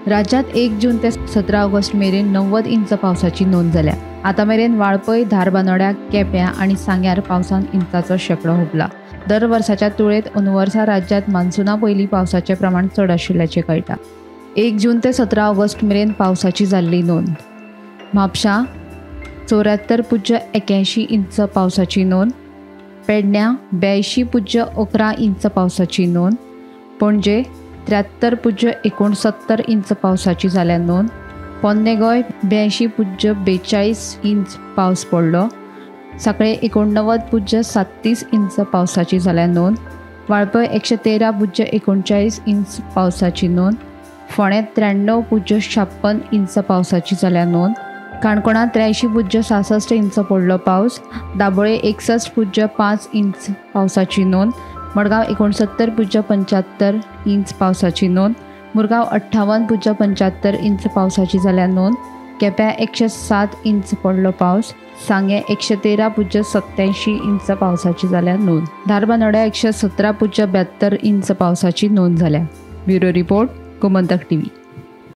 राज्यात 1 जून ते 17 ऑगस्ट मेरेन 90 इंच पावसाची नोंद जाल्या। आता मेरेन वाळपय, धारबांदोड्या, केप्यां आणि सांग्यार पावसान इंचाचो शेंकडो हुबला। दर वर्साच्या तुळेंत अंदू वर्सा राज्यात मान्सूना पयलीं पावसाचें प्रमाण चड आशिल्ल्याचें कळटा। 1 जून ते 17 ऑगस्ट मेरेन पावसाची जाल्ली नोंद। म्हापशां 74.81 इंच पावसाची नोंद, पेडण्यां 82.11 इंच पावसाची नोंद, पणजे 73.69 इंच पावसाची जाल्या नोंद, पोन्ने गोंय 82.42 इंच पावस पडलो, सांकळे 89.37 इंच पावसाची जाल्या नोंद, वाळपय 113.39 इंच पावसाची नोंद, फोंडें 93.56 इंच पावसाची जाल्या नोंद, काणकोणां 83.66 इंच पडलो पावस, दाबोळे 61.5 इंच पावसाची नोंद, मडगांव 69.75 इंच पावसाची नोंद, मुरगांव 58.75 इंच पावसाची जाल्या नोंद, केप्यां 107 इंच पडलो पावस, सांगे 113.87 इंच पावसाची जाल्या नोंद, धारबांदोड्या 117.72 इंच पावसाची नोंद जाल्या। Bureau report, Gomantak TV.